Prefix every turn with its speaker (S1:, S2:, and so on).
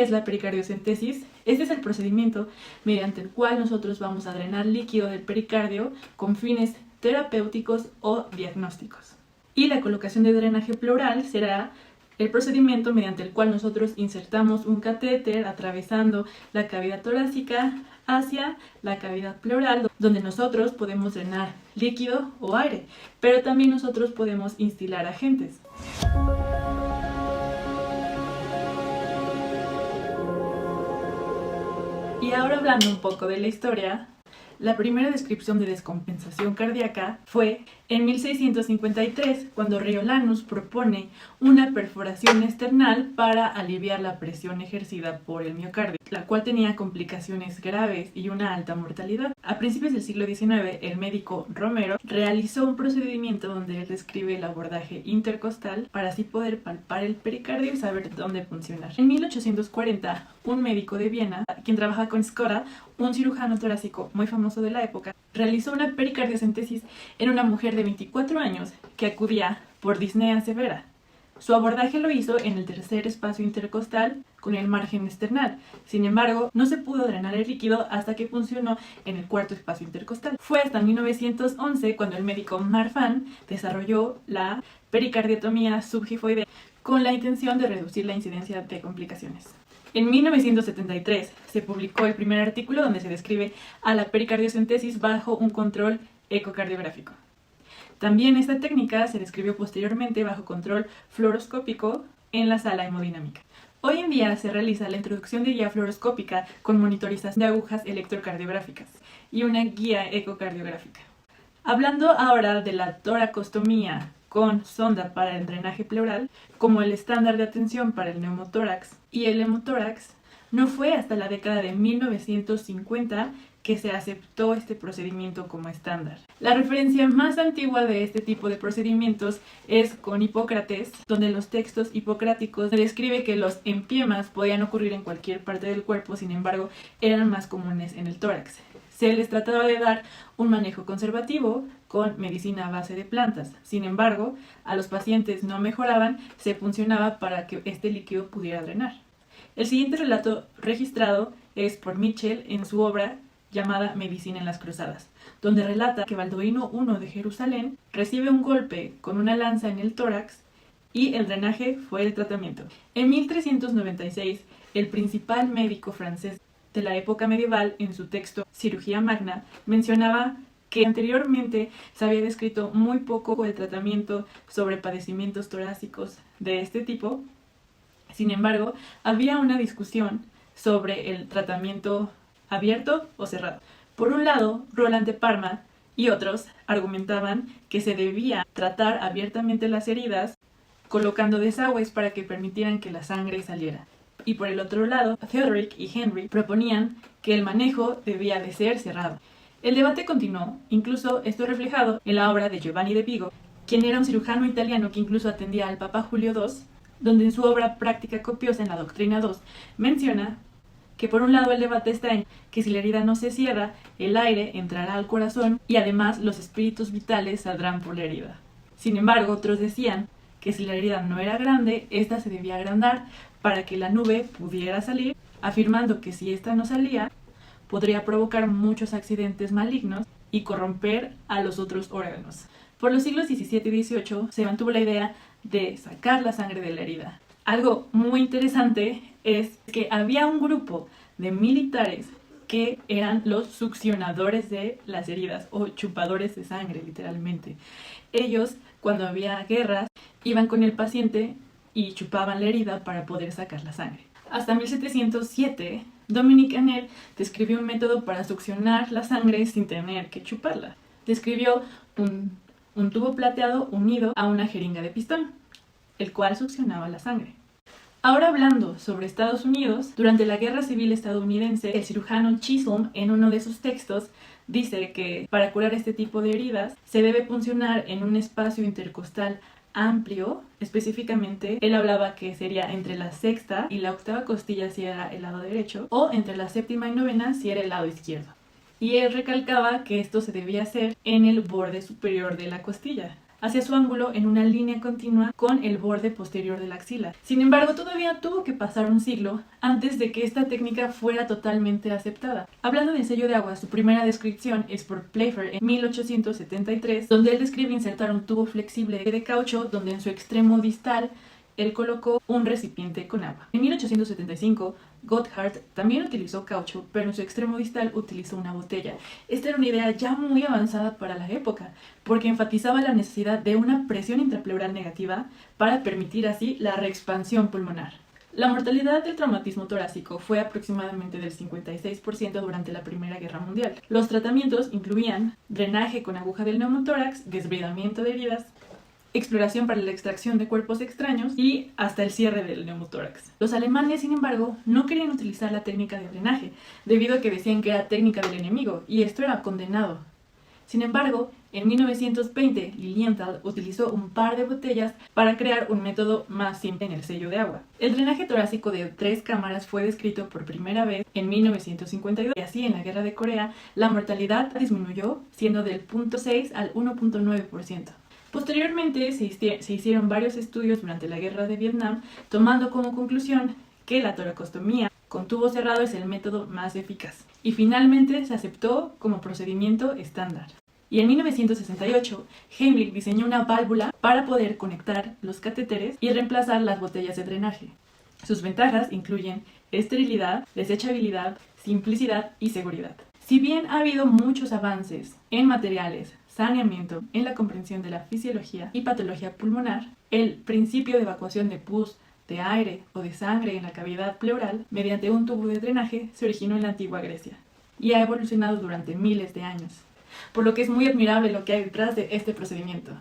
S1: es la pericardiocentesis? Este es el procedimiento mediante el cual nosotros vamos a drenar líquido del pericardio con fines terapéuticos o diagnósticos. Y la colocación de drenaje pleural será el procedimiento mediante el cual nosotros insertamos un catéter atravesando la cavidad torácica hacia la cavidad pleural, donde nosotros podemos drenar líquido o aire, pero también nosotros podemos instilar agentes. Y ahora hablando un poco de la historia, la primera descripción de descompensación cardíaca fue en 1653, cuando Riolanus propone una perforación external para aliviar la presión ejercida por el miocardio, la cual tenía complicaciones graves y una alta mortalidad. A principios del siglo XIX, el médico Romero realizó un procedimiento donde él describe el abordaje intercostal para así poder palpar el pericardio y saber dónde funcionar. En 1840, un médico de Viena, quien trabaja con Scotta, un cirujano torácico muy famoso de la época, realizó una pericardiocentesis en una mujer de 24 años que acudía por disnea severa. Su abordaje lo hizo en el tercer espacio intercostal con el margen external. Sin embargo, no se pudo drenar el líquido hasta que funcionó en el cuarto espacio intercostal. Fue hasta 1911 cuando el médico Marfan desarrolló la pericardiotomía subgifoidea con la intención de reducir la incidencia de complicaciones. En 1973 se publicó el primer artículo donde se describe a la pericardiocentesis bajo un control ecocardiográfico. También esta técnica se describió posteriormente bajo control fluoroscópico en la sala hemodinámica. Hoy en día se realiza la introducción de guía fluoroscópica con monitorización de agujas electrocardiográficas y una guía ecocardiográfica. Hablando ahora de la toracostomía con sonda para el drenaje pleural, como el estándar de atención para el neumotórax y el hemotórax, no fue hasta la década de 1950 que se aceptó este procedimiento como estándar. La referencia más antigua de este tipo de procedimientos es con Hipócrates, donde en los textos hipocráticos se describe que los empiemas podían ocurrir en cualquier parte del cuerpo, sin embargo, eran más comunes en el tórax. Se les trataba de dar un manejo conservativo con medicina a base de plantas. Sin embargo, a los pacientes no mejoraban, se funcionaba para que este líquido pudiera drenar. El siguiente relato registrado es por Mitchell en su obra llamada Medicina en las Cruzadas, donde relata que Balduino I de Jerusalén recibe un golpe con una lanza en el tórax y el drenaje fue el tratamiento. En 1396, el principal médico francés de la época medieval, en su texto Cirugía Magna, mencionaba que anteriormente se había descrito muy poco el tratamiento sobre padecimientos torácicos de este tipo. Sin embargo, había una discusión sobre el tratamiento abierto o cerrado. Por un lado, Roland de Parma y otros argumentaban que se debía tratar abiertamente las heridas colocando desagües para que permitieran que la sangre saliera. Y por el otro lado, Theodoric y Henry proponían que el manejo debía de ser cerrado. El debate continuó, incluso esto reflejado en la obra de Giovanni de Vigo, quien era un cirujano italiano que incluso atendía al Papa Julio II, donde en su obra Práctica copiosa en la Doctrina II menciona que por un lado el debate está en que si la herida no se cierra, el aire entrará al corazón y además los espíritus vitales saldrán por la herida. Sin embargo, otros decían que si la herida no era grande, ésta se debía agrandar para que la nube pudiera salir, afirmando que si ésta no salía, podría provocar muchos accidentes malignos y corromper a los otros órganos. Por los siglos XVII y XVIII se mantuvo la idea de sacar la sangre de la herida. Algo muy interesante es que había un grupo de militares que eran los succionadores de las heridas o chupadores de sangre, literalmente. Ellos, cuando había guerras, iban con el paciente y chupaban la herida para poder sacar la sangre. Hasta 1707, Dominique Annel describió un método para succionar la sangre sin tener que chuparla. Describió un tubo plateado unido a una jeringa de pistón, el cual succionaba la sangre. Ahora hablando sobre Estados Unidos, durante la Guerra Civil estadounidense, el cirujano Chisholm, en uno de sus textos, dice que para curar este tipo de heridas se debe puncionar en un espacio intercostal amplio. Específicamente, él hablaba que sería entre la sexta y la octava costilla si era el lado derecho, o entre la séptima y novena si era el lado izquierdo. Y él recalcaba que esto se debía hacer en el borde superior de la costilla. hacia su ángulo en una línea continua con el borde posterior de la axila. Sin embargo, todavía tuvo que pasar un siglo antes de que esta técnica fuera totalmente aceptada. Hablando del sello de agua, su primera descripción es por Playfair en 1873, donde él describe insertar un tubo flexible de caucho donde en su extremo distal él colocó un recipiente con agua. En 1875, Gotthard también utilizó caucho, pero en su extremo distal utilizó una botella. Esta era una idea ya muy avanzada para la época, porque enfatizaba la necesidad de una presión intrapleural negativa para permitir así la reexpansión pulmonar. La mortalidad del traumatismo torácico fue aproximadamente del 56% durante la Primera Guerra Mundial. Los tratamientos incluían drenaje con aguja del neumotórax, desbridamiento de heridas, exploración para la extracción de cuerpos extraños y hasta el cierre del neumotórax. Los alemanes, sin embargo, no querían utilizar la técnica de drenaje, debido a que decían que era técnica del enemigo, y esto era condenado. Sin embargo, en 1920, Lilienthal utilizó un par de botellas para crear un método más simple en el sello de agua. El drenaje torácico de 3 cámaras fue descrito por primera vez en 1952, y así en la Guerra de Corea la mortalidad disminuyó, siendo del 0.6 al 1.9%. Posteriormente se hicieron varios estudios durante la Guerra de Vietnam, tomando como conclusión que la toracostomía con tubo cerrado es el método más eficaz. Y finalmente se aceptó como procedimiento estándar. Y en 1968, Heimlich diseñó una válvula para poder conectar los catéteres y reemplazar las botellas de drenaje. Sus ventajas incluyen esterilidad, desechabilidad, simplicidad y seguridad. Si bien ha habido muchos avances en materiales, saneamiento, en la comprensión de la fisiología y patología pulmonar, el principio de evacuación de pus, de aire o de sangre en la cavidad pleural mediante un tubo de drenaje se originó en la antigua Grecia y ha evolucionado durante miles de años, por lo que es muy admirable lo que hay detrás de este procedimiento.